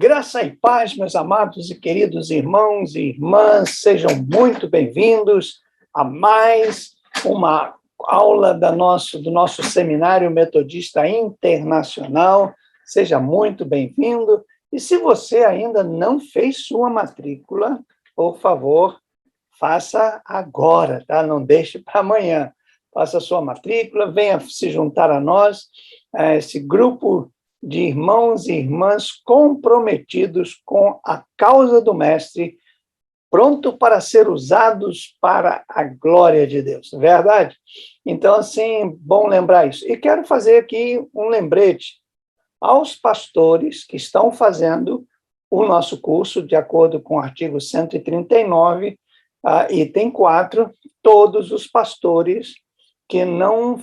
Graça e paz, meus amados e queridos irmãos e irmãs, sejam muito bem-vindos a mais uma aula do nosso Seminário Metodista Internacional. Seja muito bem-vindo. E se você ainda não fez sua matrícula, por favor, faça agora, tá? Não deixe para amanhã. Faça a sua matrícula, venha se juntar a nós, a esse grupo de irmãos e irmãs comprometidos com a causa do Mestre, pronto para ser usados para a glória de Deus, não é verdade? Então, assim, bom lembrar isso. E quero fazer aqui um lembrete aos pastores que estão fazendo o nosso curso, de acordo com o artigo 139, item 4, todos os pastores que não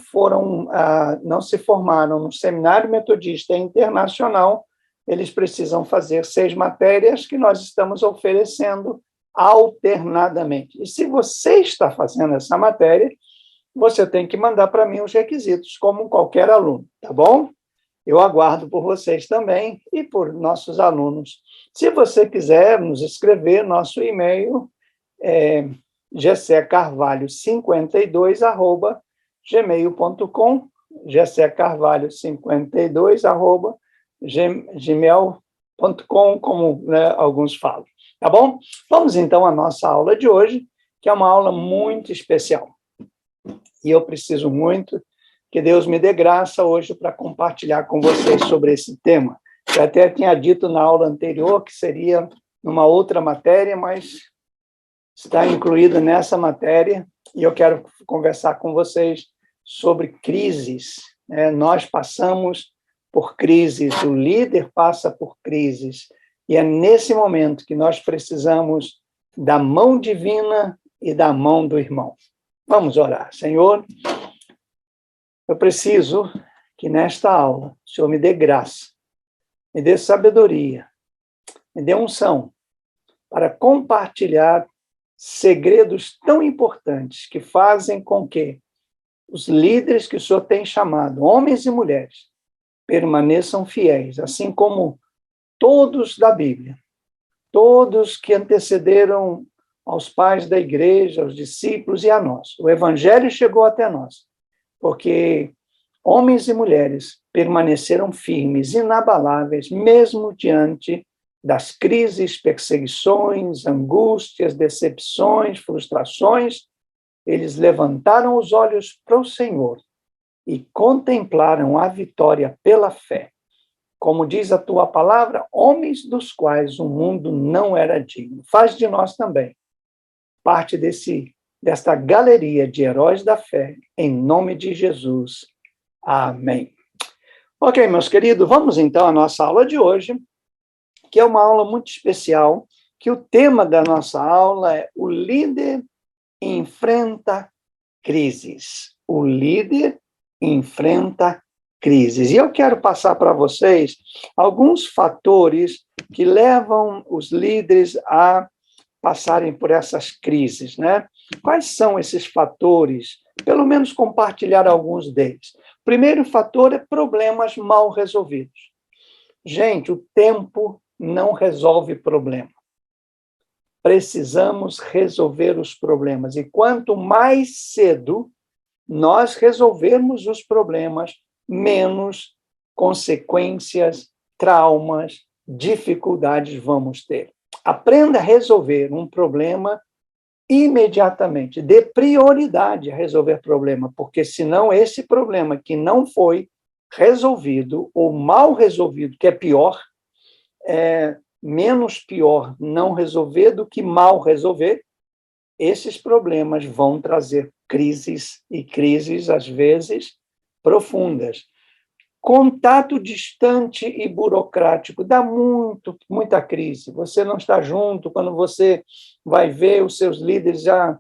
se formaram no Seminário Metodista Internacional, eles precisam fazer 6 matérias que nós estamos oferecendo alternadamente. E se você está fazendo essa matéria, você tem que mandar para mim os requisitos, como qualquer aluno, tá bom? Eu aguardo por vocês também e por nossos alunos. Se você quiser nos escrever, nosso e-mail é gccarvalho52@gmail.com, gccarvalho52@gmail.com, como alguns falam, tá bom? Vamos então à nossa aula de hoje, que é uma aula muito especial. E eu preciso muito que Deus me dê graça hoje para compartilhar com vocês sobre esse tema. Eu até tinha dito na aula anterior que seria numa outra matéria, mas está incluído nessa matéria, e eu quero conversar com vocês sobre crises. Nós passamos por crises, o líder passa por crises, e é nesse momento que nós precisamos da mão divina e da mão do irmão. Vamos orar. Senhor, eu preciso que nesta aula o Senhor me dê graça, me dê sabedoria, me dê unção para compartilhar segredos tão importantes que fazem com que os líderes que o Senhor tem chamado, homens e mulheres, permaneçam fiéis, assim como todos da Bíblia, todos que antecederam aos pais da igreja, aos discípulos e a nós. O Evangelho chegou até nós, porque homens e mulheres permaneceram firmes, inabaláveis, mesmo diante das crises, perseguições, angústias, decepções, frustrações. Eles levantaram os olhos para o Senhor e contemplaram a vitória pela fé. Como diz a tua palavra, homens dos quais o mundo não era digno. Faz de nós também parte desta galeria de heróis da fé, em nome de Jesus. Amém. Ok, meus queridos, vamos então à nossa aula de hoje, que é uma aula muito especial, que o tema da nossa aula é o líder enfrenta crises. O líder enfrenta crises. E eu quero passar para vocês alguns fatores que levam os líderes a passarem por essas crises, né? Quais são esses fatores? Pelo menos compartilhar alguns deles. O primeiro fator é problemas mal resolvidos. Gente, o tempo não resolve problema. Precisamos resolver os problemas. E quanto mais cedo nós resolvermos os problemas, menos consequências, traumas, dificuldades vamos ter. Aprenda a resolver um problema imediatamente. Dê prioridade a resolver problema, porque senão esse problema que não foi resolvido ou mal resolvido, que é pior, menos pior não resolver do que mal resolver, esses problemas vão trazer crises, e crises, às vezes, profundas. Contato distante e burocrático dá muita crise. Você não está junto, quando você vai ver, os seus líderes já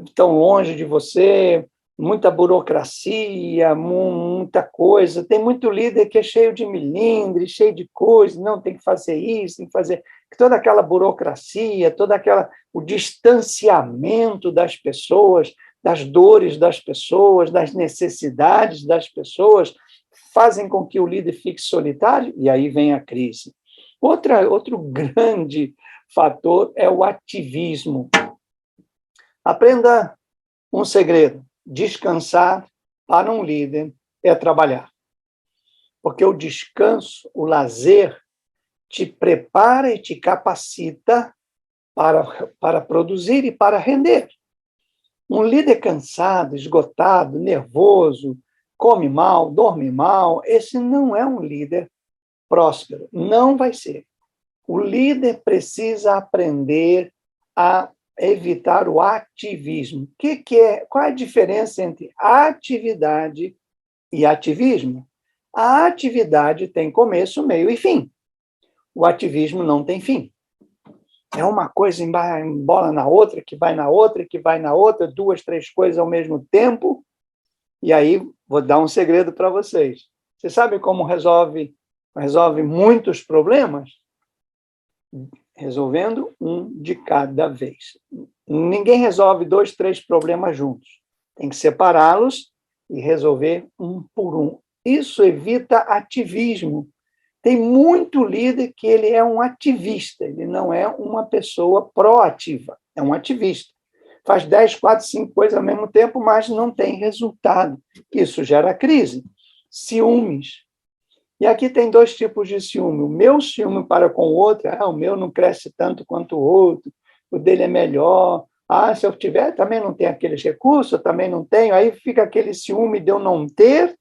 estão longe de você, muita burocracia, muita coisa. Tem muito líder que é cheio de milindre, cheio de coisa, não, tem que fazer isso, tem que fazer... Toda aquela burocracia, o distanciamento das pessoas, das dores das pessoas, das necessidades das pessoas, fazem com que o líder fique solitário, e aí vem a crise. Outro grande fator é o ativismo. Aprenda um segredo: descansar para um líder é trabalhar. Porque o descanso, o lazer, te prepara e te capacita para produzir e para render. Um líder cansado, esgotado, nervoso, come mal, dorme mal, esse não é um líder próspero, não vai ser. O líder precisa aprender a evitar o ativismo. Qual é a diferença entre atividade e ativismo? A atividade tem começo, meio e fim. O ativismo não tem fim. É uma coisa embola na outra, que vai na outra, que vai na outra, 2, 3 coisas ao mesmo tempo. E aí, vou dar um segredo para vocês. Você sabe como resolve muitos problemas? Resolvendo um de cada vez. Ninguém resolve 2, 3 problemas juntos. Tem que separá-los e resolver um por um. Isso evita ativismo. Tem muito líder que ele é um ativista, ele não é uma pessoa proativa, é um ativista. Faz 10, 4, 5 coisas ao mesmo tempo, mas não tem resultado. Isso gera crise, ciúmes. E aqui tem 2 tipos de ciúme. O meu ciúme para com o outro, o meu não cresce tanto quanto o outro, o dele é melhor. Se eu tiver, também não tenho aqueles recursos, eu também não tenho. Aí fica aquele ciúme de eu não ter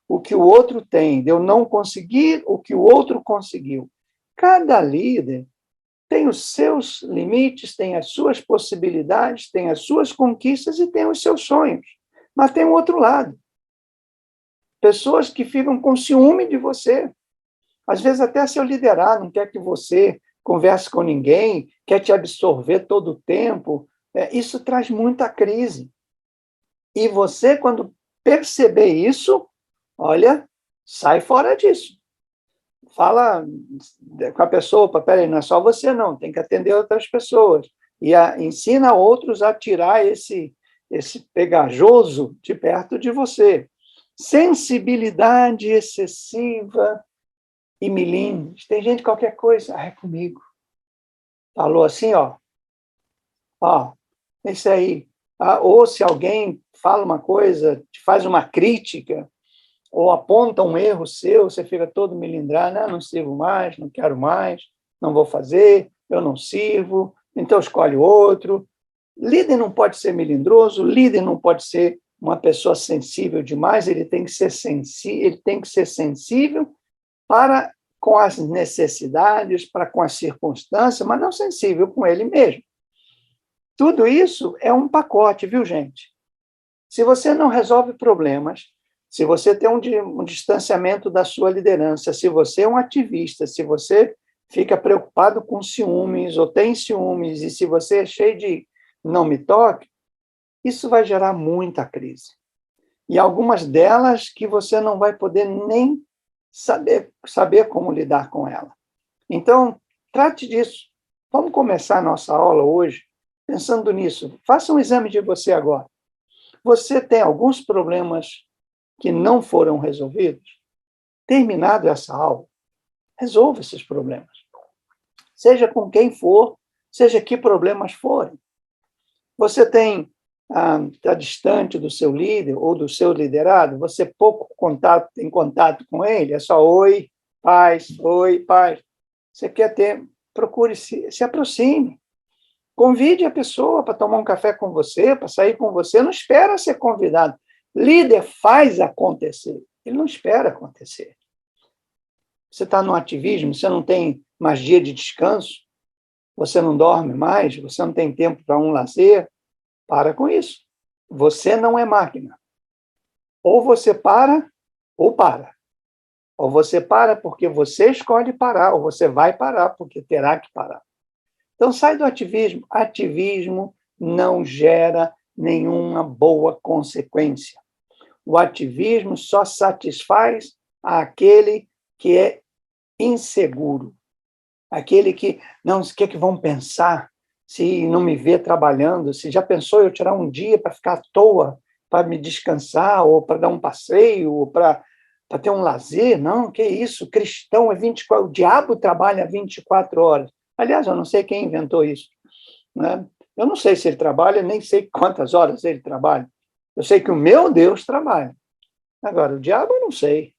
o que o outro tem, de eu não conseguir o que o outro conseguiu. Cada líder tem os seus limites, tem as suas possibilidades, tem as suas conquistas e tem os seus sonhos. Mas tem um outro lado. Pessoas que ficam com ciúme de você. Às vezes até seu liderar não quer que você converse com ninguém, quer te absorver todo o tempo. Isso traz muita crise. E você, quando perceber isso, olha, sai fora disso. Fala com a pessoa, peraí, não é só você não, tem que atender outras pessoas. E ensina outros a tirar esse pegajoso de perto de você. Sensibilidade excessiva e milímetros. Tem gente qualquer coisa, é comigo. Falou assim, esse aí. Ou se alguém fala uma coisa, te faz uma crítica, ou aponta um erro seu, você fica todo melindrado, não sirvo mais, não quero mais, não vou fazer, eu não sirvo, então escolhe outro. Líder não pode ser melindroso, líder não pode ser uma pessoa sensível demais, ele tem que ser sensível para com as necessidades, para com as circunstâncias, mas não sensível com ele mesmo. Tudo isso é um pacote, viu, gente? Se você não resolve problemas, se você tem um distanciamento da sua liderança, se você é um ativista, se você fica preocupado com ciúmes ou tem ciúmes, e se você é cheio de não me toque, isso vai gerar muita crise. E algumas delas que você não vai poder nem saber como lidar com ela. Então, trate disso. Vamos começar a nossa aula hoje pensando nisso. Faça um exame de você agora. Você tem alguns problemas que não foram resolvidos? Terminado essa aula, resolva esses problemas. Seja com quem for, seja que problemas forem. Você está distante do seu líder ou do seu liderado, você pouco tem contato com ele, é só oi, paz, oi, paz. Você quer procure se aproxime. Convide a pessoa para tomar um café com você, para sair com você, não espera ser convidado. Líder faz acontecer, ele não espera acontecer. Você está no ativismo, você não tem mais dia de descanso, você não dorme mais, você não tem tempo para um lazer, para com isso. Você não é máquina. Ou você para, ou para. Ou você para porque você escolhe parar, ou você vai parar porque terá que parar. Então, sai do ativismo. Ativismo não gera nenhuma boa consequência. O ativismo só satisfaz aquele que é inseguro. Aquele que, não, o que é que vão pensar se não me vê trabalhando? Se já pensou eu tirar um dia para ficar à toa, para me descansar, ou para dar um passeio, ou para Para ter um lazer? Não, que isso, cristão é 24, o diabo trabalha 24 horas. Aliás, eu não sei quem inventou isso, né? Eu não sei se ele trabalha, nem sei quantas horas ele trabalha. Eu sei que o meu Deus trabalha. Agora, o diabo eu não sei.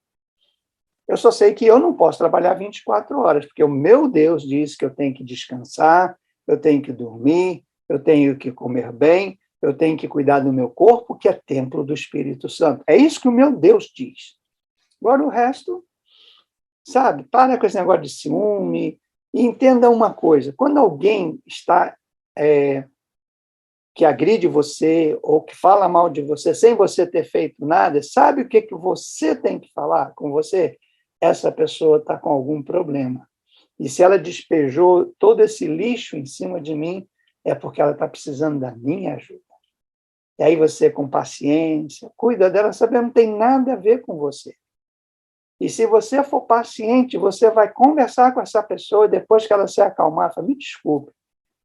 Eu só sei que eu não posso trabalhar 24 horas, porque o meu Deus diz que eu tenho que descansar, eu tenho que dormir, eu tenho que comer bem, eu tenho que cuidar do meu corpo, que é templo do Espírito Santo. É isso que o meu Deus diz. Agora o resto, sabe, para com esse negócio de ciúme e entenda uma coisa, quando alguém está que agride você ou que fala mal de você sem você ter feito nada, sabe o que você tem que falar com você? Essa pessoa está com algum problema. E se ela despejou todo esse lixo em cima de mim, é porque ela está precisando da minha ajuda. E aí você, com paciência, cuida dela, sabendo que não tem nada a ver com você. E se você for paciente, você vai conversar com essa pessoa e depois que ela se acalmar, fala, me desculpe,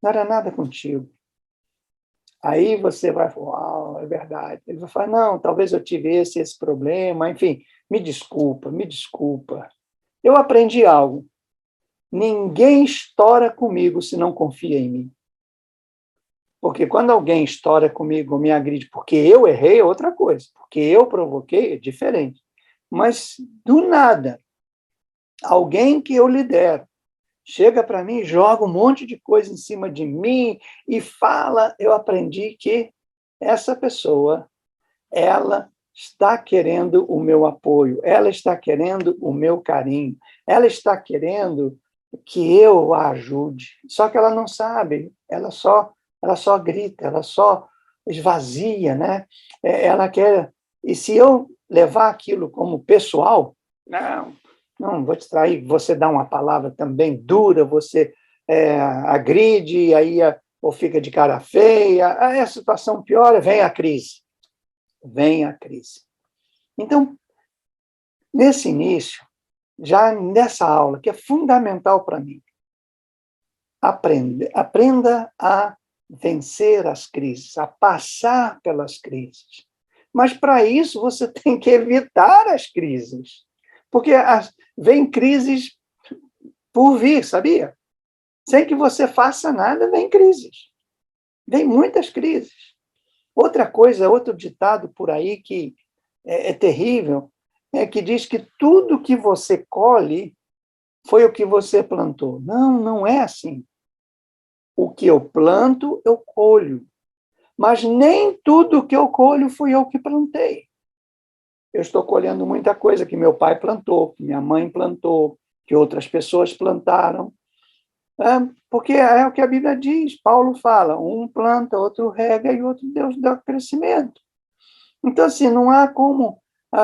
não era nada contigo. Aí você vai falar, uau, é verdade. Ele vai falar, não, talvez eu tive esse problema, enfim, me desculpa, me desculpa. Eu aprendi algo. Ninguém estoura comigo se não confia em mim. Porque quando alguém estoura comigo, me agride, porque eu errei, é outra coisa. Porque eu provoquei, é diferente. Mas, do nada, alguém que eu lidero, chega para mim, joga um monte de coisa em cima de mim e fala, eu aprendi que essa pessoa, ela está querendo o meu apoio, ela está querendo o meu carinho, ela está querendo que eu a ajude. Só que ela não sabe, ela só grita, ela só esvazia, né? Ela quer... E se eu levar aquilo como pessoal, não, vou te trair, você dá uma palavra também dura, você agride, aí ou fica de cara feia, aí a situação piora, vem a crise. Vem a crise. Então, nesse início, já nessa aula, que é fundamental para mim, aprenda a vencer as crises, a passar pelas crises. Mas, para isso, você tem que evitar as crises. Porque vem crises por vir, sabia? Sem que você faça nada, vem crises. Vem muitas crises. Outra coisa, outro ditado por aí que é terrível, é que diz que tudo que você colhe foi o que você plantou. Não, não é assim. O que eu planto, eu colho. Mas nem tudo que eu colho fui eu que plantei. Eu estou colhendo muita coisa que meu pai plantou, que minha mãe plantou, que outras pessoas plantaram. Porque é o que a Bíblia diz. Paulo fala, um planta, outro rega e outro Deus dá crescimento. Então, assim, não há como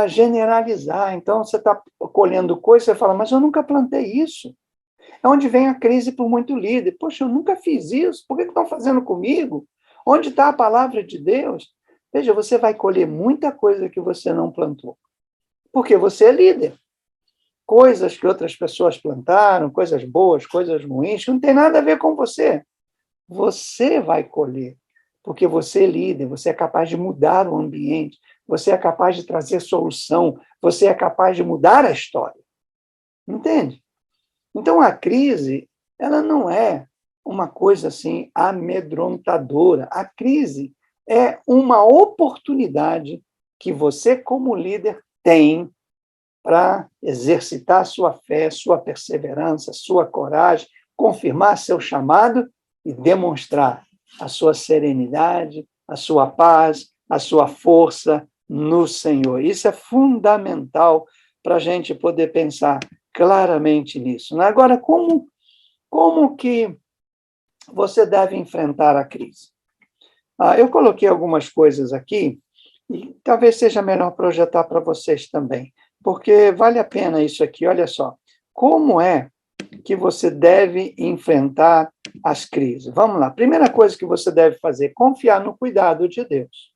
generalizar. Então, você está colhendo coisas, você fala, mas eu nunca plantei isso. É onde vem a crise por muito líder. Poxa, eu nunca fiz isso, por que estão fazendo comigo? Onde está a palavra de Deus? Veja, você vai colher muita coisa que você não plantou, porque você é líder. Coisas que outras pessoas plantaram, coisas boas, coisas ruins, que não tem nada a ver com você. Você vai colher, porque você é líder, você é capaz de mudar o ambiente, você é capaz de trazer solução, você é capaz de mudar a história. Entende? Então, a crise, ela não é uma coisa assim amedrontadora. A crise é uma oportunidade que você, como líder, tem para exercitar sua fé, sua perseverança, sua coragem, confirmar seu chamado e demonstrar a sua serenidade, a sua paz, a sua força no Senhor. Isso é fundamental para a gente poder pensar claramente nisso. Né? Agora, como que você deve enfrentar a crise? Eu coloquei algumas coisas aqui, e talvez seja melhor projetar para vocês também, porque vale a pena isso aqui. Olha só, como é que você deve enfrentar as crises? Vamos lá. Primeira coisa que você deve fazer, confiar no cuidado de Deus.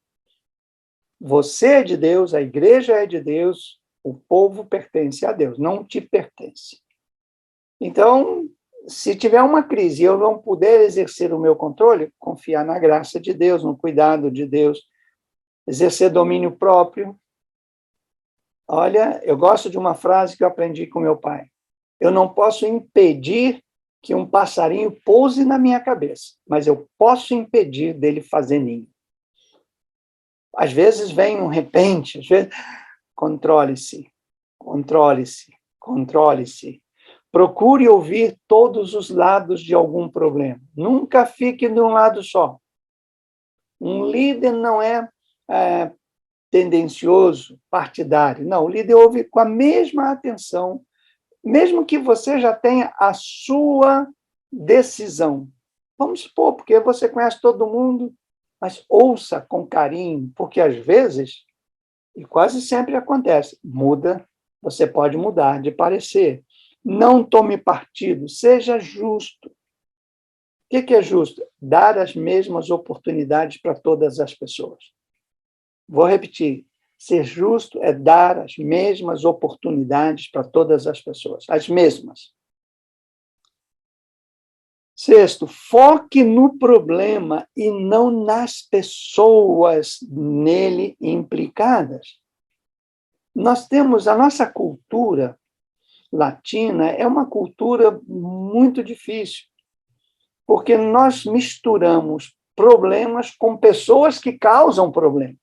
Você é de Deus, a igreja é de Deus, o povo pertence a Deus, não te pertence. Então, se tiver uma crise e eu não puder exercer o meu controle, confiar na graça de Deus, no cuidado de Deus, exercer domínio próprio, Olha, eu gosto de uma frase que eu aprendi com meu pai. Eu não posso impedir que um passarinho pouse na minha cabeça, mas eu posso impedir dele fazer ninho. Às vezes vem um repente, às vezes... Controle-se, controle-se, controle-se. Procure ouvir todos os lados de algum problema. Nunca fique de um lado só. Um líder não é tendencioso, partidário. Não, o líder ouve com a mesma atenção, mesmo que você já tenha a sua decisão. Vamos supor, porque você conhece todo mundo, mas ouça com carinho, porque às vezes, e quase sempre acontece, muda, você pode mudar de parecer. Não tome partido, seja justo. O que é justo? Dar as mesmas oportunidades para todas as pessoas. Vou repetir. Ser justo é dar as mesmas oportunidades para todas as pessoas. As mesmas. Sexto, foque no problema e não nas pessoas nele implicadas. Nós temos a nossa cultura latina, é uma cultura muito difícil, porque nós misturamos problemas com pessoas que causam problemas.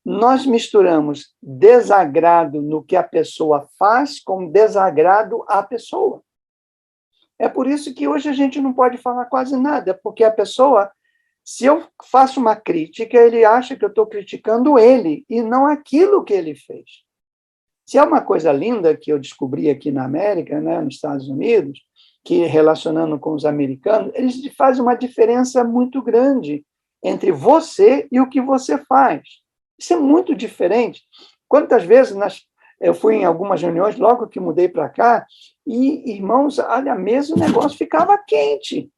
Nós misturamos desagrado no que a pessoa faz com desagrado à pessoa. É por isso que hoje a gente não pode falar quase nada, porque a pessoa, se eu faço uma crítica, ele acha que eu estou criticando ele e não aquilo que ele fez. Se é uma coisa linda que eu descobri aqui na América, né, nos Estados Unidos, que relacionando com os americanos, eles fazem uma diferença muito grande entre você e o que você faz. Isso é muito diferente. Quantas vezes eu fui em algumas reuniões, logo que mudei para cá, e, irmãos, olha, mesmo o negócio ficava quente.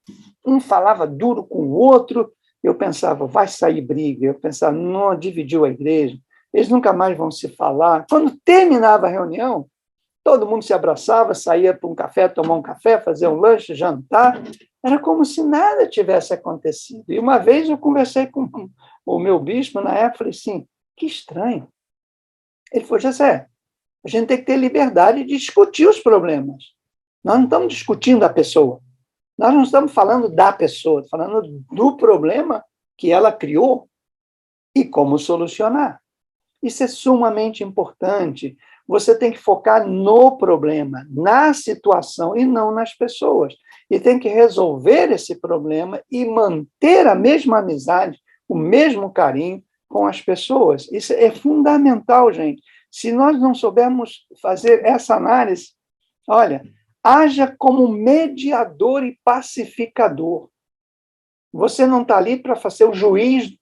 Um falava duro com o outro, eu pensava, vai sair briga. Eu pensava, não, dividiu a igreja, eles nunca mais vão se falar. Quando terminava a reunião, todo mundo se abraçava, saía para um café, tomar um café, fazer um lanche, jantar. Era como se nada tivesse acontecido. E uma vez eu conversei com o meu bispo, na época, falei assim, que estranho. Ele falou, José, a gente tem que ter liberdade de discutir os problemas. Nós não estamos discutindo a pessoa. Nós não estamos falando da pessoa, estamos falando do problema que ela criou e como solucionar. Isso é sumamente importante. Você tem que focar no problema, na situação e não nas pessoas. E tem que resolver esse problema e manter a mesma amizade, o mesmo carinho com as pessoas. Isso é fundamental, gente. Se nós não soubermos fazer essa análise, olha, haja como mediador e pacificador. Você não está ali para fazer o juiz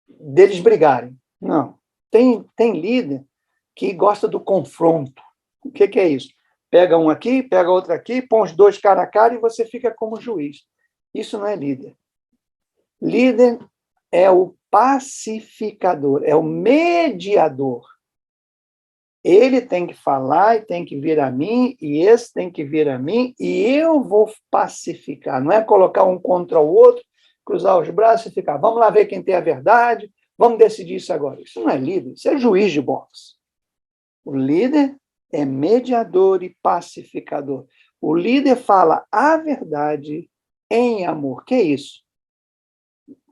deles brigarem. Não. Tem líder que gosta do confronto. O que é isso? Pega um aqui, pega outro aqui, põe os dois cara a cara e você fica como juiz. Isso não é líder. Líder é o pacificador, é o mediador. Ele tem que falar e tem que vir a mim, e esse tem que vir a mim, e eu vou pacificar. Não é colocar um contra o outro, cruzar os braços e ficar, vamos lá ver quem tem a verdade, vamos decidir isso agora. Isso não é líder, isso é juiz de boxe. O líder é mediador e pacificador. O líder fala a verdade em amor. Que é isso?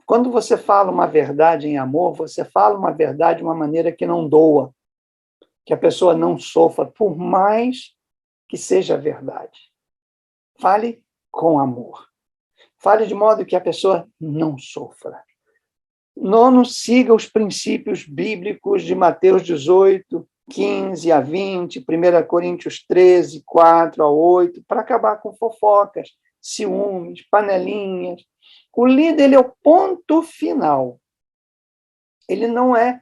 Quando você fala uma verdade em amor, você fala uma verdade de uma maneira que não doa, que a pessoa não sofra, por mais que seja verdade. Fale com amor. Fale de modo que a pessoa não sofra. Nono, siga os princípios bíblicos de Mateus 18, 15 a 20, 1 Coríntios 13, 4 a 8, para acabar com fofocas, ciúmes, panelinhas. O líder, ele é o ponto final. Ele não é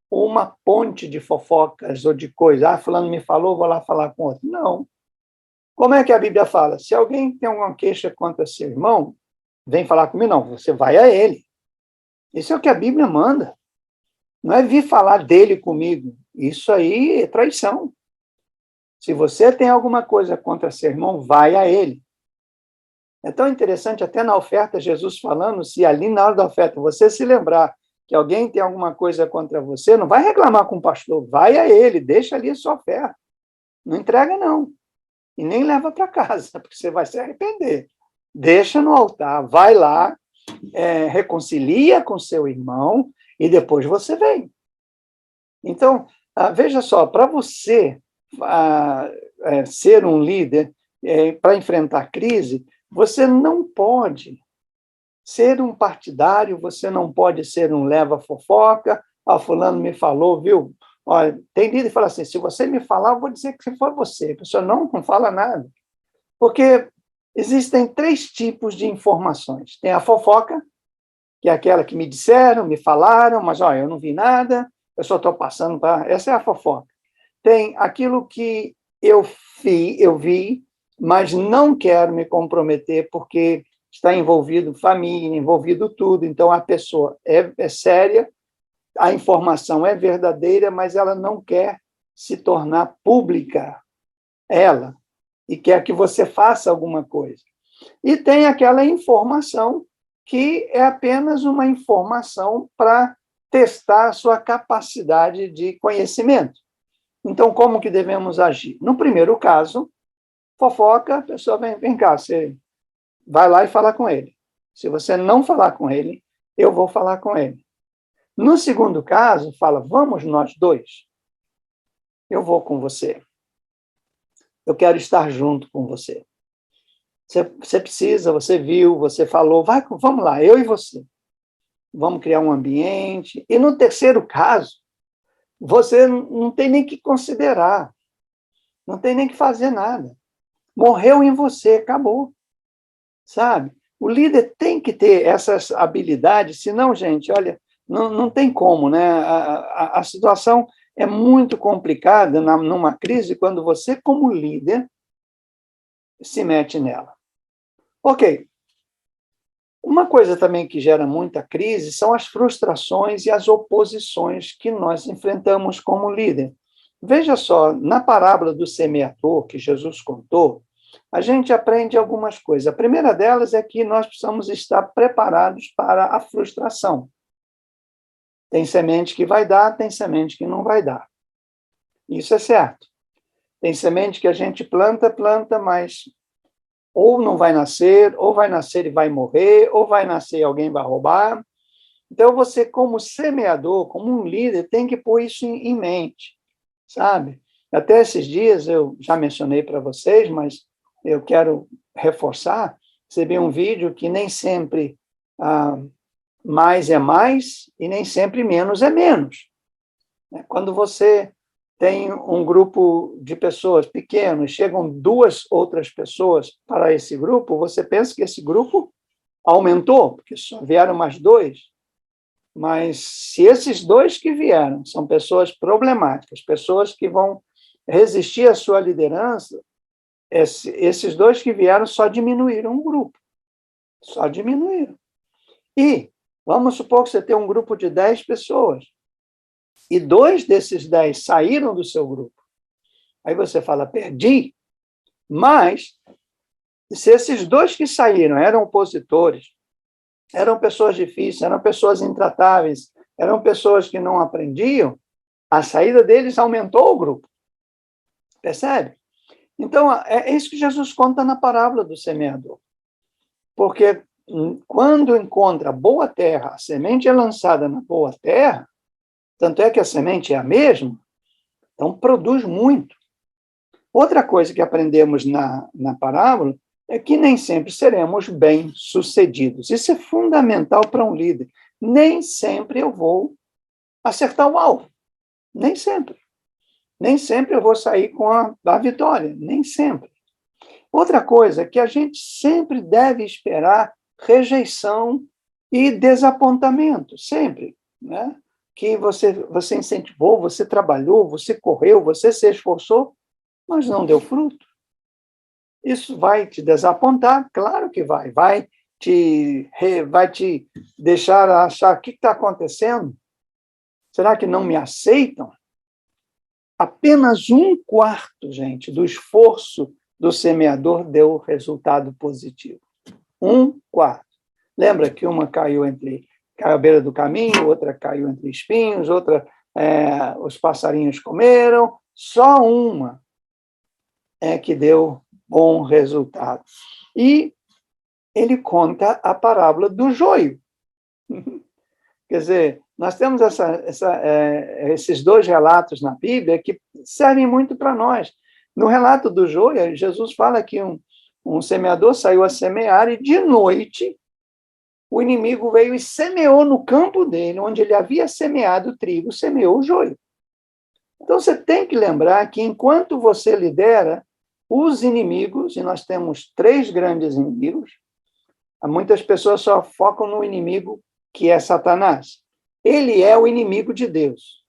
uma ponte de fofocas ou de coisa. Ah, fulano me falou, vou lá falar com outro. Não. Como é que a Bíblia fala? Se alguém tem alguma queixa contra seu irmão, vem falar comigo. Não, você vai a ele. Isso é o que a Bíblia manda. Não é vir falar dele comigo. Isso aí é traição. Se você tem alguma coisa contra seu irmão, vai a ele. É tão interessante, até na oferta, Jesus falando, se ali na hora da oferta você se lembrar que alguém tem alguma coisa contra você, não vai reclamar com o pastor, vai a ele, deixa ali a sua oferta. Não entrega, não. E nem leva para casa, porque você vai se arrepender. Deixa no altar, vai lá, reconcilia com seu irmão e depois você vem. Então, veja só, para você ser um líder, para enfrentar crise, você não pode ser um partidário, você não pode ser um leva-fofoca. Fulano me falou, viu? Olha, tem líder que fala assim, se você me falar, eu vou dizer que foi você. A pessoa não fala nada. Porque existem 3 tipos de informações. Tem a fofoca, que é aquela que me disseram, me falaram, mas olha, eu não vi nada, eu só estou passando para... Essa é a fofoca. Tem aquilo que eu vi, mas não quero me comprometer porque está envolvido família, envolvido tudo, então a pessoa é séria, a informação é verdadeira, mas ela não quer se tornar pública, ela, e quer que você faça alguma coisa. E tem aquela informação que é apenas uma informação para testar a sua capacidade de conhecimento. Então, como que devemos agir? No primeiro caso, fofoca, a pessoa vem cá, você vai lá e fala com ele. Se você não falar com ele, eu vou falar com ele. No segundo caso, fala, vamos nós dois. Eu vou com você. Eu quero estar junto com você. Você precisa, você viu, você falou, vamos lá, eu e você. Vamos criar um ambiente. E no terceiro caso, você não tem nem que considerar, não tem nem que fazer nada. Morreu em você, acabou. Sabe? O líder tem que ter essas habilidades, senão, gente, olha, não tem como, né? A situação é muito complicada numa crise quando você, como líder, se mete nela. Ok. Uma coisa também que gera muita crise são as frustrações e as oposições que nós enfrentamos como líder. Veja só, na parábola do semeador que Jesus contou, a gente aprende algumas coisas. A primeira delas é que nós precisamos estar preparados para a frustração. Tem semente que vai dar, tem semente que não vai dar. Isso é certo. Tem semente que a gente planta, mas ou não vai nascer, ou vai nascer e vai morrer, ou vai nascer e alguém vai roubar. Então, você, como semeador, como um líder, tem que pôr isso em mente, sabe? Até esses dias, eu já mencionei para vocês, mas eu quero reforçar, recebi um vídeo que nem sempre mais é mais e nem sempre menos é menos. Quando você tem um grupo de pessoas pequeno, chegam 2 outras pessoas para esse grupo, você pensa que esse grupo aumentou, porque só vieram mais 2. Mas se esses 2 que vieram são pessoas problemáticas, pessoas que vão resistir à sua liderança, esses 2 que vieram só diminuíram o grupo. Só diminuíram. E vamos supor que você tem um grupo de 10 pessoas. E 2 desses 10 saíram do seu grupo. Aí você fala, perdi. Mas, se esses 2 que saíram eram opositores, eram pessoas difíceis, eram pessoas intratáveis, eram pessoas que não aprendiam, a saída deles aumentou o grupo. Percebe? Então, é isso que Jesus conta na parábola do semeador. Porque quando encontra boa terra, a semente é lançada na boa terra, tanto é que a semente é a mesma, então produz muito. Outra coisa que aprendemos na parábola é que nem sempre seremos bem-sucedidos. Isso é fundamental para um líder. Nem sempre eu vou acertar o alvo. Nem sempre. Nem sempre eu vou sair com a vitória. Nem sempre. Outra coisa é que a gente sempre deve esperar rejeição e desapontamento. Sempre, né? Que você incentivou, você trabalhou, você correu, você se esforçou, mas não deu fruto. Isso vai te desapontar? Claro que vai. Vai te deixar achar o que está acontecendo? Será que não me aceitam? Apenas 1/4, gente, do esforço do semeador deu resultado positivo. 1/4. Lembra que uma caiu entre caiu à beira do caminho, outra caiu entre espinhos, outra os passarinhos comeram, só uma é que deu bom resultado. E ele conta a parábola do joio. Quer dizer, nós temos esses dois relatos na Bíblia que servem muito para nós. No relato do joio, Jesus fala que um semeador saiu a semear e de noite o inimigo veio e semeou no campo dele, onde ele havia semeado o trigo, semeou o joio. Então você tem que lembrar que enquanto você lidera, os inimigos, e nós temos 3 grandes inimigos, muitas pessoas só focam no inimigo que é Satanás. Ele é o inimigo de Deus.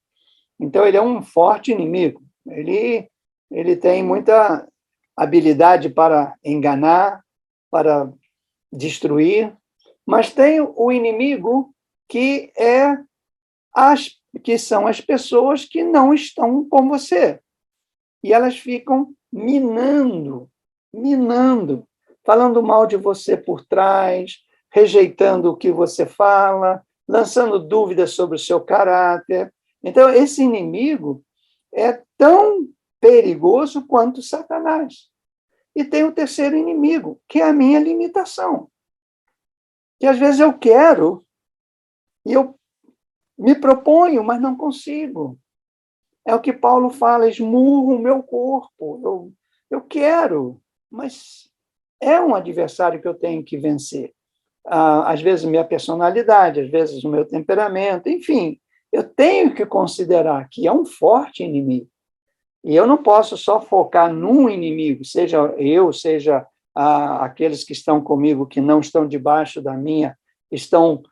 Então, ele é um forte inimigo. Ele tem muita habilidade para enganar, para destruir, mas tem o inimigo que são as pessoas que não estão com você. E elas ficam minando, falando mal de você por trás, rejeitando o que você fala, lançando dúvidas sobre o seu caráter. Então, esse inimigo é tão perigoso quanto Satanás. E tem o terceiro inimigo, que é a minha limitação. Que às vezes eu quero, e eu me proponho, mas não consigo. É o que Paulo fala, esmurro o meu corpo. Eu quero, mas é um adversário que eu tenho que vencer. Às vezes minha personalidade, às vezes o meu temperamento, enfim, eu tenho que considerar que é um forte inimigo. E eu não posso só focar num inimigo, seja eu, seja aqueles que estão comigo, que não estão debaixo da minha, estão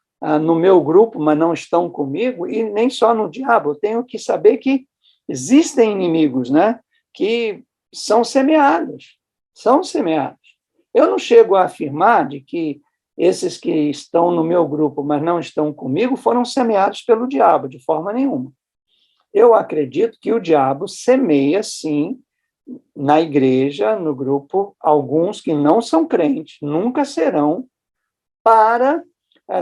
no meu grupo, mas não estão comigo, e nem só no diabo. Eu tenho que saber que existem inimigos, né, que são semeados. Eu não chego a afirmar de que esses que estão no meu grupo, mas não estão comigo, foram semeados pelo diabo, de forma nenhuma. Eu acredito que o diabo semeia, sim, na igreja, no grupo, alguns que não são crentes, nunca serão, para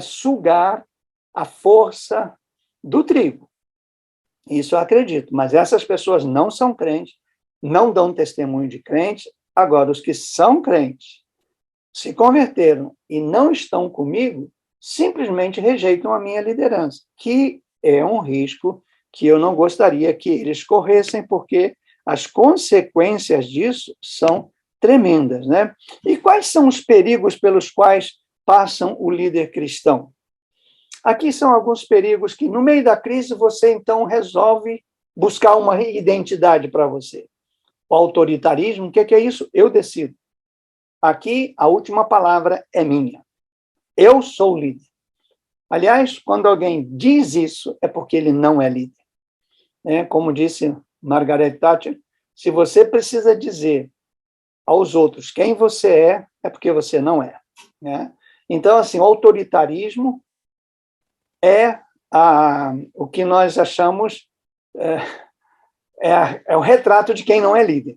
sugar a força do trigo. Isso eu acredito, mas essas pessoas não são crentes, não dão testemunho de crentes. Agora, os que são crentes, se converteram e não estão comigo, simplesmente rejeitam a minha liderança, que é um risco que eu não gostaria que eles corressem, porque as consequências disso são tremendas, né? E quais são os perigos pelos quais passam o líder cristão? Aqui são alguns perigos que, no meio da crise, você, então, resolve buscar uma identidade para você. O autoritarismo, o que é isso? Eu decido. Aqui, a última palavra é minha. Eu sou o líder. Aliás, quando alguém diz isso, é porque ele não é líder. Como disse Margaret Thatcher, se você precisa dizer aos outros quem você é porque você não é. Então, assim, o autoritarismo é o que nós achamos é o retrato de quem não é líder.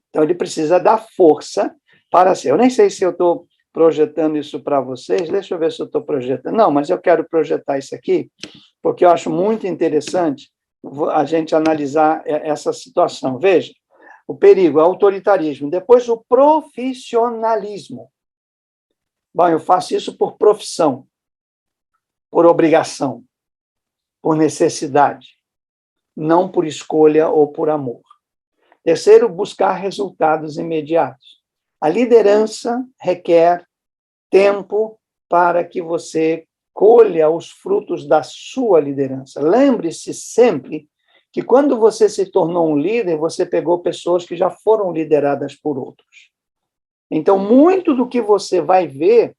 Então, ele precisa dar força para ser. Eu nem sei se eu estou projetando isso para vocês, deixa eu ver se eu estou projetando. Não, mas eu quero projetar isso aqui, porque eu acho muito interessante a gente analisar essa situação. Veja, o perigo, o autoritarismo, depois o profissionalismo. Bom, eu faço isso por profissão, por obrigação, por necessidade, não por escolha ou por amor. Terceiro, buscar resultados imediatos. A liderança requer tempo para que você colha os frutos da sua liderança. Lembre-se sempre que quando você se tornou um líder, você pegou pessoas que já foram lideradas por outros. Então, muito do que você vai ver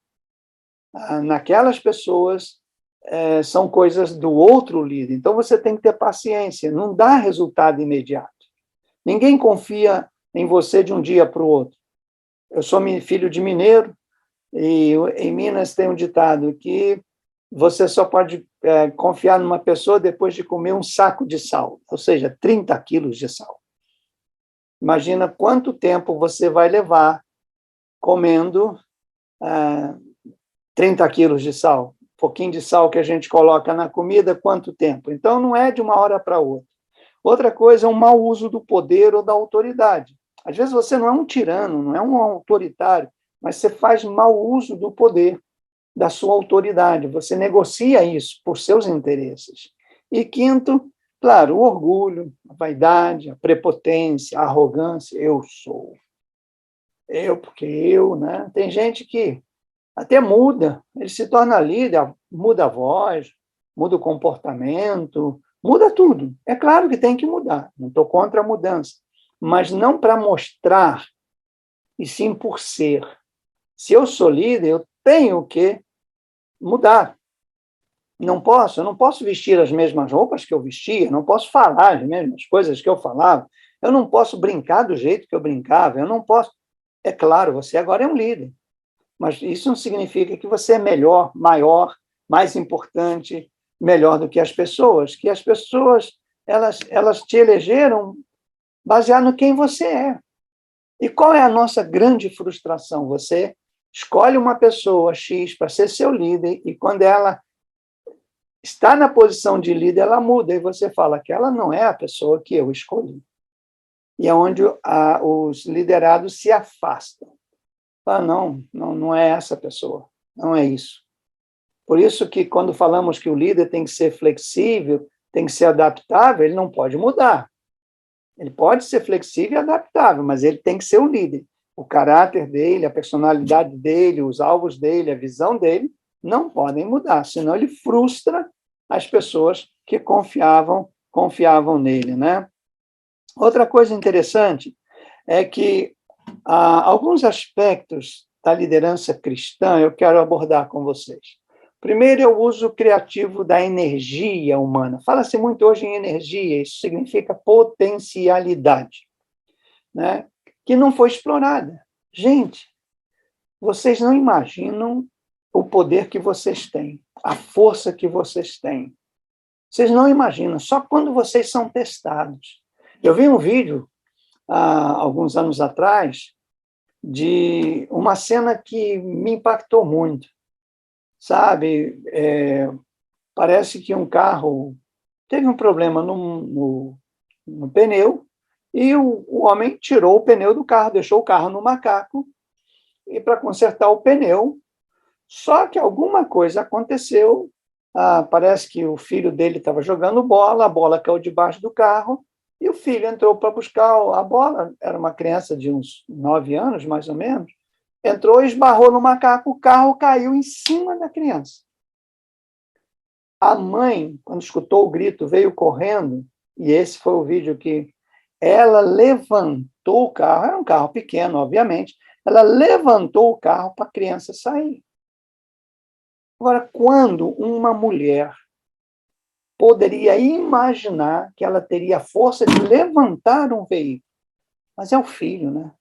naquelas pessoas são coisas do outro líder. Então, você tem que ter paciência, não dá resultado imediato. Ninguém confia em você de um dia para o outro. Eu sou filho de mineiro, e em Minas tem um ditado que você só pode confiar numa pessoa depois de comer um saco de sal, ou seja, 30 quilos de sal. Imagina quanto tempo você vai levar comendo 30 quilos de sal. pouquinho de sal que a gente coloca na comida, quanto tempo? Então, não é de uma hora para outra. Outra coisa é o mau uso do poder ou da autoridade. Às vezes você não é um tirano, não é um autoritário, mas você faz mau uso do poder, da sua autoridade. Você negocia isso por seus interesses. E quinto, claro, o orgulho, a vaidade, a prepotência, a arrogância. Eu sou. Eu, porque eu, né? Tem gente que até muda, ele se torna líder, muda a voz, muda o comportamento, muda tudo. É claro que tem que mudar, não estou contra a mudança, mas não para mostrar, e sim por ser. Se eu sou líder, eu tenho que mudar. Eu não posso vestir as mesmas roupas que eu vestia, não posso falar as mesmas coisas que eu falava, eu não posso brincar do jeito que eu brincava, eu não posso. É claro, você agora é um líder, mas isso não significa que você é melhor, maior, mais importante, melhor do que as pessoas, elas te elegeram baseado no quem você é. E qual é a nossa grande frustração? Você escolhe uma pessoa X para ser seu líder e quando ela está na posição de líder, ela muda e você fala que ela não é a pessoa que eu escolhi. E é onde os liderados se afastam. Não é essa pessoa, não é isso. Por isso que quando falamos que o líder tem que ser flexível, tem que ser adaptável, ele não pode mudar. Ele pode ser flexível e adaptável, mas ele tem que ser o líder. O caráter dele, a personalidade dele, os alvos dele, a visão dele, não podem mudar, senão ele frustra as pessoas que confiavam nele, né? Outra coisa interessante é que alguns aspectos da liderança cristã eu quero abordar com vocês. Primeiro é o uso criativo da energia humana. Fala-se muito hoje em energia, isso significa potencialidade, né? Que não foi explorada. Gente, vocês não imaginam o poder que vocês têm, a força que vocês têm. Vocês não imaginam, só quando vocês são testados. Eu vi um vídeo, há alguns anos atrás, de uma cena que me impactou muito. Sabe, parece que um carro teve um problema no pneu e o homem tirou o pneu do carro, deixou o carro no macaco e para consertar o pneu, só que alguma coisa aconteceu, parece que o filho dele estava jogando bola, a bola caiu debaixo do carro e o filho entrou para buscar a bola, era uma criança de uns 9 anos, mais ou menos, entrou e esbarrou no macaco, o carro caiu em cima da criança. A mãe, quando escutou o grito, veio correndo, e esse foi o vídeo que ela levantou o carro, era um carro pequeno, obviamente, ela levantou o carro para a criança sair. Agora, quando uma mulher poderia imaginar que ela teria a força de levantar um veículo? Mas é o filho, né?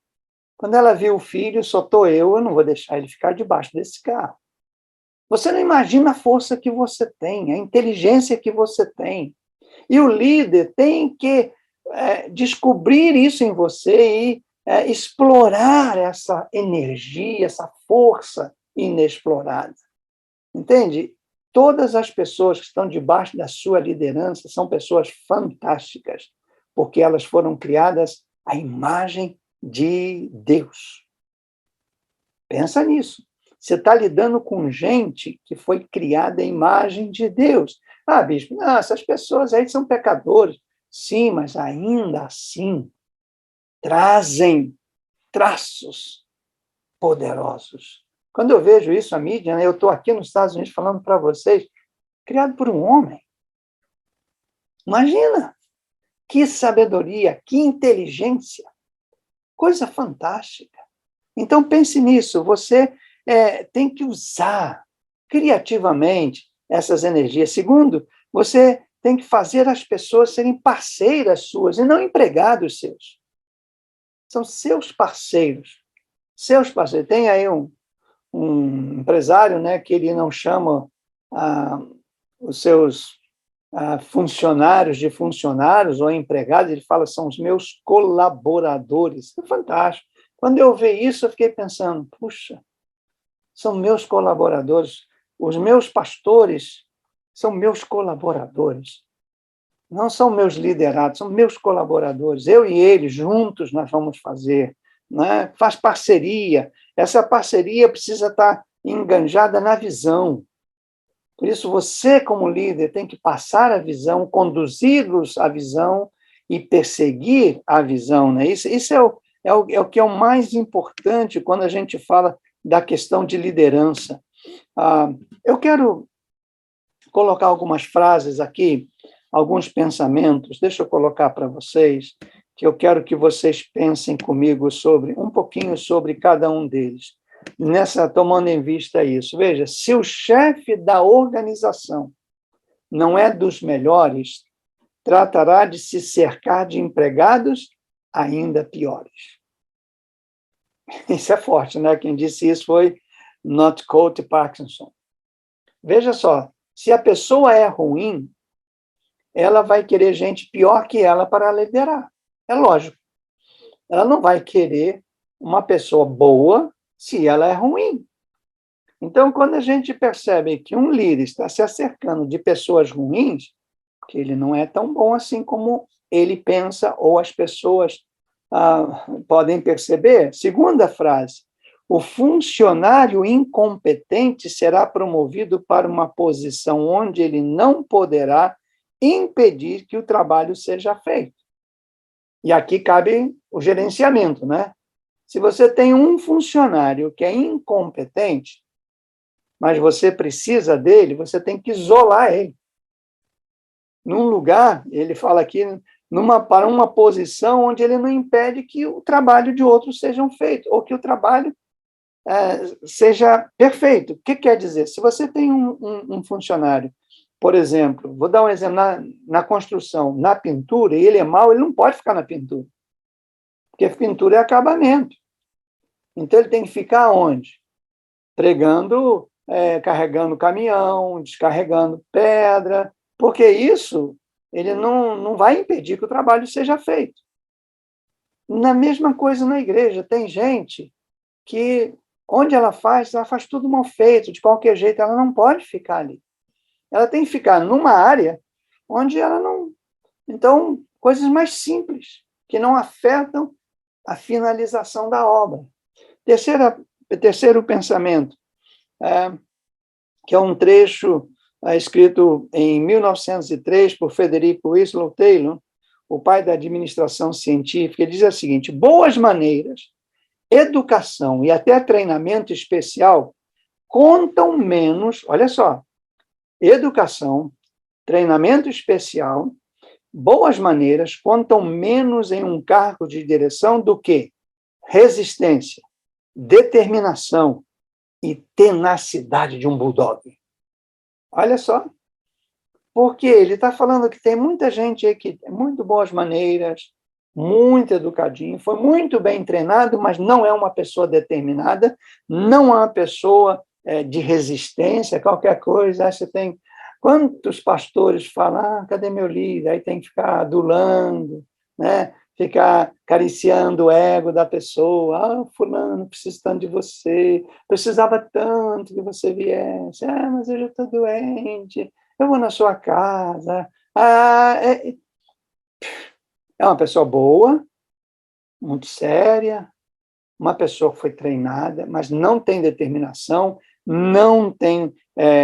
Quando ela viu o filho, só estou eu não vou deixar ele ficar debaixo desse carro. Você não imagina a força que você tem, a inteligência que você tem. E o líder tem que descobrir isso em você e explorar essa energia, essa força inexplorada. Entende? Todas as pessoas que estão debaixo da sua liderança são pessoas fantásticas, porque elas foram criadas à imagem de Deus. Pensa nisso. Você está lidando com gente que foi criada à imagem de Deus. Bispo, não, essas pessoas aí são pecadores. Sim, mas ainda assim trazem traços poderosos. Quando eu vejo isso, a mídia, né, eu estou aqui nos Estados Unidos falando para vocês, criado por um homem. Imagina! Que sabedoria, que inteligência. Coisa fantástica. Então, pense nisso. Você tem que usar criativamente essas energias. Segundo, você tem que fazer as pessoas serem parceiras suas e não empregados seus. São seus parceiros. Seus parceiros. Tem aí um empresário, né, que ele não chama os seus funcionários de funcionários ou empregados, ele fala, são os meus colaboradores. É fantástico. Quando eu vi isso, eu fiquei pensando, puxa, são meus colaboradores. os meus pastores são meus colaboradores. Não são meus liderados, são meus colaboradores. Eu e eles, juntos, nós vamos fazer. Né? Faz parceria. Essa parceria precisa estar enganjada na visão. Por isso, você, como líder, tem que passar a visão, conduzi-los à visão e perseguir a visão. Né? Isso é o que é o mais importante quando a gente fala da questão de liderança. Eu quero colocar algumas frases aqui, alguns pensamentos, deixa eu colocar para vocês, que eu quero que vocês pensem comigo um pouquinho sobre cada um deles, tomando em vista isso. Veja, se o chefe da organização não é dos melhores, tratará de se cercar de empregados ainda piores. Isso é forte, né? Quem disse isso foi Northcote Parkinson. Veja só, se a pessoa é ruim, ela vai querer gente pior que ela para liderar. É lógico. Ela não vai querer uma pessoa boa se ela é ruim. Então, quando a gente percebe que um líder está se acercando de pessoas ruins, que ele não é tão bom assim como ele pensa ou as pessoas podem perceber. Segunda frase, o funcionário incompetente será promovido para uma posição onde ele não poderá impedir que o trabalho seja feito. E aqui cabe o gerenciamento, né? Se você tem um funcionário que é incompetente, mas você precisa dele, você tem que isolar ele. Num lugar, ele fala aqui, para uma posição onde ele não impede que o trabalho de outros seja feito, ou que o trabalho seja perfeito. O que quer dizer? Se você tem um funcionário, por exemplo, vou dar um exemplo, na construção, na pintura, e ele é mau, ele não pode ficar na pintura, porque pintura é acabamento. Então, ele tem que ficar onde? Pregando, carregando caminhão, descarregando pedra, porque isso ele não vai impedir que o trabalho seja feito. Na mesma coisa na igreja, tem gente que, onde ela faz tudo mal feito, de qualquer jeito, ela não pode ficar ali. Ela tem que ficar numa área onde ela não... Então, coisas mais simples, que não afetam a finalização da obra. Terceiro pensamento, que é um trecho escrito em 1903 por Frederico Winslow Taylor, o pai da administração científica. Ele diz o seguinte: boas maneiras, educação e até treinamento especial contam menos, olha só, educação, treinamento especial, boas maneiras contam menos em um cargo de direção do que resistência, determinação e tenacidade de um bulldog. Olha só, porque ele está falando que tem muita gente aí que tem muito boas maneiras, muito educadinho, foi muito bem treinado, mas não é uma pessoa determinada, não é uma pessoa de resistência, qualquer coisa. Aí você tem... Quantos pastores falam, cadê meu líder? Aí tem que ficar adulando, né? Ficar acariciando o ego da pessoa. Fulano, preciso tanto de você, precisava tanto que você viesse. Mas eu já estou doente, eu vou na sua casa. É uma pessoa boa, muito séria, uma pessoa que foi treinada, mas não tem determinação, não tem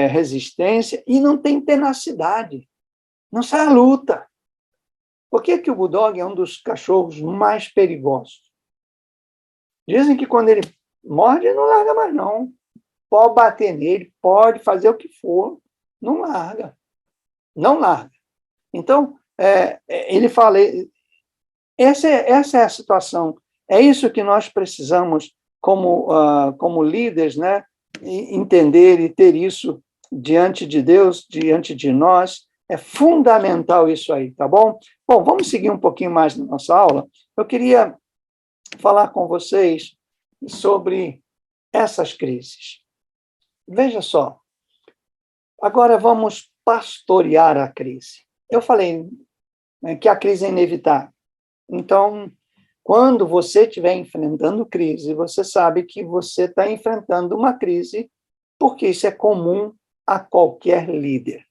resistência e não tem tenacidade. Não sai à luta. Por que o bulldog é um dos cachorros mais perigosos? Dizem que quando ele morde, não larga mais, não. Pode bater nele, pode fazer o que for, não larga. Não larga. Então, ele fala, essa é a situação. É isso que nós precisamos, como líderes, né, entender e ter isso diante de Deus, diante de nós. É fundamental isso aí, tá bom? Bom, vamos seguir um pouquinho mais na nossa aula. Eu queria falar com vocês sobre essas crises. Veja só, agora vamos pastorear a crise. Eu falei que a crise é inevitável. Então, quando você estiver enfrentando crise, você sabe que você está enfrentando uma crise, porque isso é comum a qualquer líder.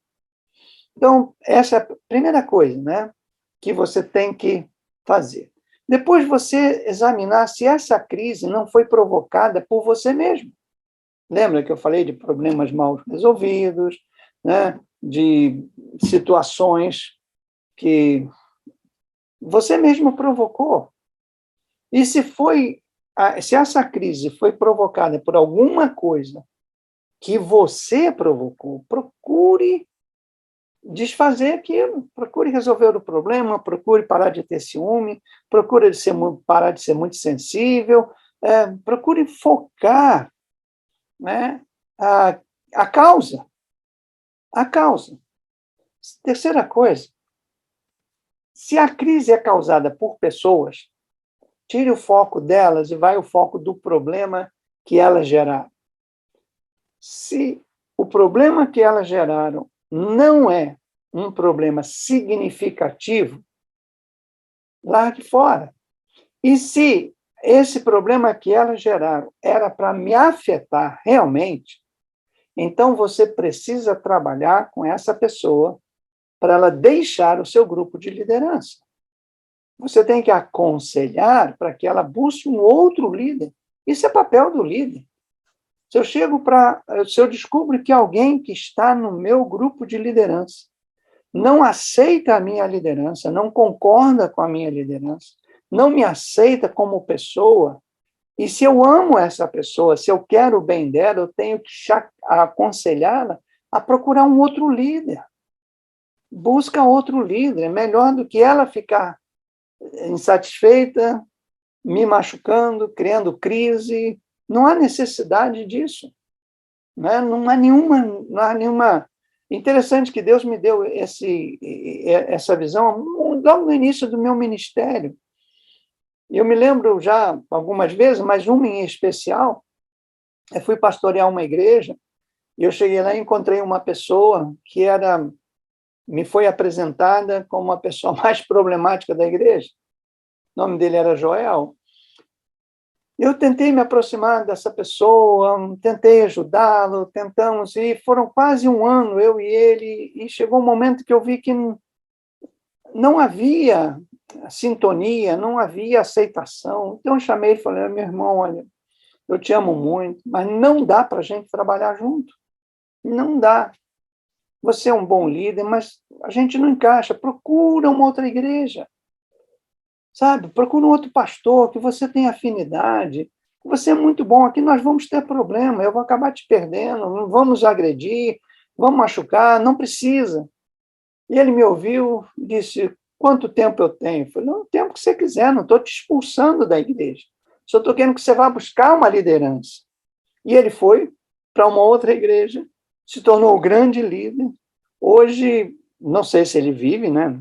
Então, essa é a primeira coisa, né, que você tem que fazer. Depois você examinar se essa crise não foi provocada por você mesmo. Lembra que eu falei de problemas mal resolvidos, né, de situações que você mesmo provocou. E se essa crise foi provocada por alguma coisa que você provocou, procure desfazer aquilo, procure resolver o problema, procure parar de ter ciúme, procure parar de ser muito sensível, procure focar, né, a causa. A causa. Terceira coisa, se a crise é causada por pessoas, tire o foco delas e vai o foco do problema que elas geraram. Se o problema que elas geraram não é um problema significativo, largue fora. E se esse problema que elas geraram era para me afetar realmente, então você precisa trabalhar com essa pessoa para ela deixar o seu grupo de liderança. Você tem que aconselhar para que ela busque um outro líder. Isso é papel do líder. Se eu descubro que alguém que está no meu grupo de liderança não aceita a minha liderança, não concorda com a minha liderança, não me aceita como pessoa, e se eu amo essa pessoa, se eu quero o bem dela, eu tenho que aconselhá-la a procurar um outro líder. Busca outro líder. É melhor do que ela ficar insatisfeita, me machucando, criando crise. Não há necessidade disso. Né? Não há nenhuma... Interessante que Deus me deu essa visão logo no início do meu ministério. Eu me lembro já algumas vezes, mas uma em especial, eu fui pastorear uma igreja, e eu cheguei lá e encontrei uma pessoa que me foi apresentada como a pessoa mais problemática da igreja. O nome dele era Joel. Eu tentei me aproximar dessa pessoa, tentei ajudá-lo, tentamos, e foram quase um ano, eu e ele, e chegou um momento que eu vi que não havia sintonia, não havia aceitação. Então eu chamei e falei, meu irmão, olha, eu te amo muito, mas não dá para a gente trabalhar junto. Não dá. Você é um bom líder, mas a gente não encaixa. Procura uma outra igreja. Sabe? Procura um outro pastor que você tem afinidade. Você é muito bom. Aqui nós vamos ter problema. Eu vou acabar te perdendo. Não vamos agredir, vamos machucar. Não precisa. E ele me ouviu e disse, quanto tempo eu tenho? Eu falei, não, o tempo que você quiser. Não estou te expulsando da igreja. Só estou querendo que você vá buscar uma liderança. E ele foi para uma outra igreja, se tornou o grande líder. Hoje, não sei se ele vive, né?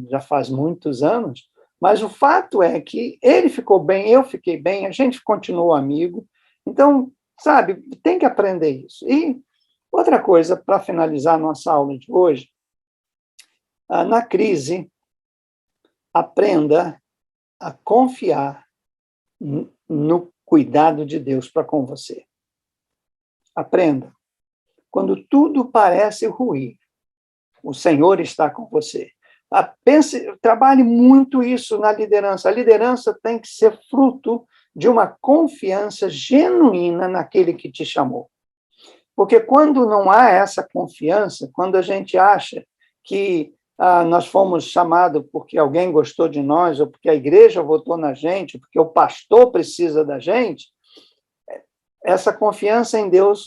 Já faz muitos anos, mas o fato é que ele ficou bem, eu fiquei bem, a gente continuou amigo. Então, sabe, tem que aprender isso. E outra coisa, para finalizar a nossa aula de hoje, na crise, aprenda a confiar no cuidado de Deus para com você. Aprenda. Quando tudo parece ruim, o Senhor está com você. Trabalhe muito isso na liderança. A liderança tem que ser fruto de uma confiança genuína naquele que te chamou. Porque quando não há essa confiança, quando a gente acha que nós fomos chamados porque alguém gostou de nós, ou porque a igreja votou na gente, ou porque o pastor precisa da gente, essa confiança em Deus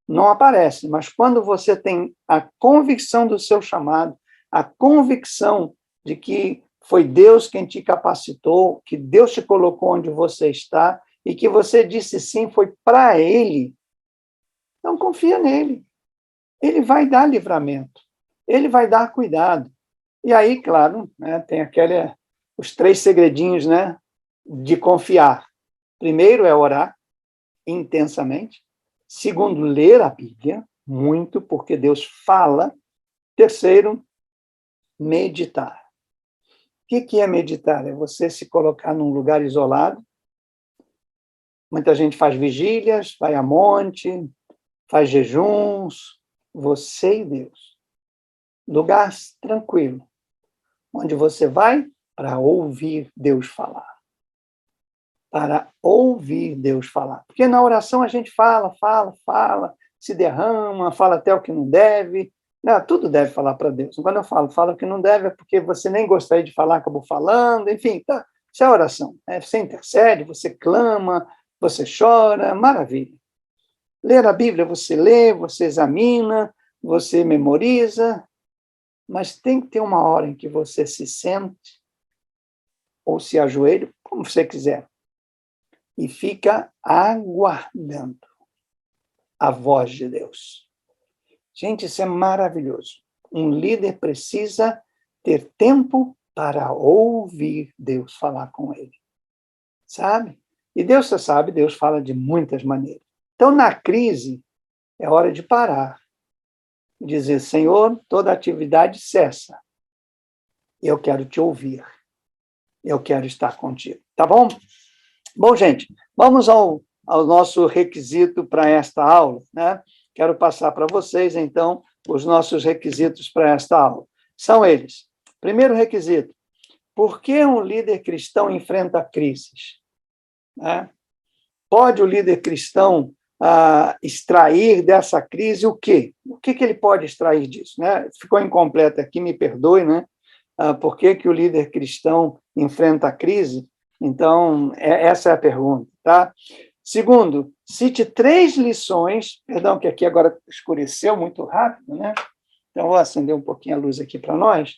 não aparece. Mas quando você tem a convicção do seu chamado, a convicção de que foi Deus quem te capacitou, que Deus te colocou onde você está, e que você disse sim, foi para Ele, então confia nele. Ele vai dar livramento, ele vai dar cuidado. E aí, claro, né, tem os 3 segredinhos, né, de confiar. Primeiro é orar intensamente. Segundo, ler a Bíblia, muito, porque Deus fala. Terceiro, meditar. O que é meditar? É você se colocar num lugar isolado. Muita gente faz vigílias, vai a monte, faz jejuns, você e Deus. Lugar tranquilo, onde você vai para ouvir Deus falar. Para ouvir Deus falar. Porque na oração a gente fala, se derrama, fala até o que não deve. Não, tudo deve falar para Deus. Quando eu falo o que não deve, é porque você nem gostaria de falar, acabou falando, enfim, tá. Isso é oração. Né? Você intercede, você clama, você chora, maravilha. Ler a Bíblia, você lê, você examina, você memoriza, mas tem que ter uma hora em que você se sente ou se ajoelha, como você quiser, e fica aguardando a voz de Deus. Gente, isso é maravilhoso. Um líder precisa ter tempo para ouvir Deus falar com ele. Sabe? E Deus, você sabe, Deus fala de muitas maneiras. Então, na crise, é hora de parar. E dizer, Senhor, toda atividade cessa. Eu quero te ouvir. Eu quero estar contigo. Tá bom? Bom, gente, vamos ao nosso requisito para esta aula, né? Quero passar para vocês, então, os nossos requisitos para esta aula. São eles. Primeiro requisito, por que um líder cristão enfrenta crises? Né? Pode o líder cristão extrair dessa crise o quê? O que ele pode extrair disso? Né? Ficou incompleto aqui, me perdoe, né? Por que o líder cristão enfrenta a crise? Então, essa é a pergunta, tá? Segundo, cite 3 lições, perdão, que aqui agora escureceu muito rápido, né? Então, vou acender um pouquinho a luz aqui para nós.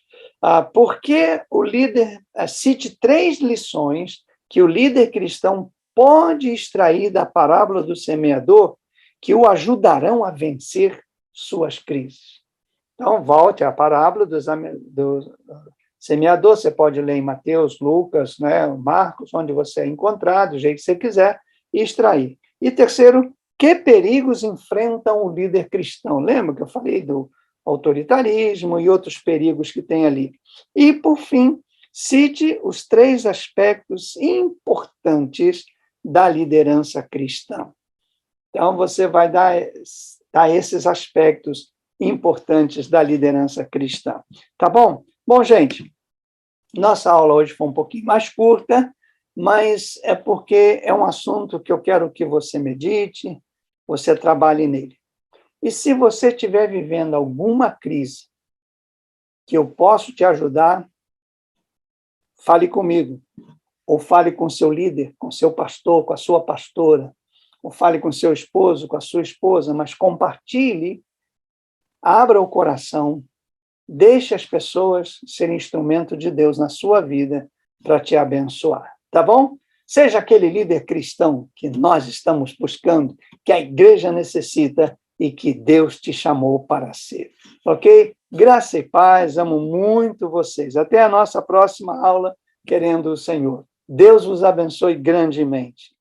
Por que o líder, cite 3 lições que o líder cristão pode extrair da parábola do semeador que o ajudarão a vencer suas crises. Então, volte à parábola do semeador, você pode ler em Mateus, Lucas, né, Marcos, onde você encontrar, do jeito que você quiser, e extrair. E terceiro, que perigos enfrentam o líder cristão? Lembra que eu falei do autoritarismo e outros perigos que tem ali. E, por fim, cite os 3 aspectos importantes da liderança cristã. Então, você vai dar esses aspectos importantes da liderança cristã. Tá bom? Bom, gente, nossa aula hoje foi um pouquinho mais curta, mas é porque é um assunto que eu quero que você medite, você trabalhe nele. E se você estiver vivendo alguma crise que eu posso te ajudar, fale comigo, ou fale com seu líder, com seu pastor, com a sua pastora, ou fale com seu esposo, com a sua esposa, mas compartilhe, abra o coração, deixe as pessoas serem instrumento de Deus na sua vida para te abençoar, tá bom? Seja aquele líder cristão que nós estamos buscando, que a igreja necessita e que Deus te chamou para ser, ok? Graça e paz, amo muito vocês. Até a nossa próxima aula, querendo o Senhor. Deus vos abençoe grandemente.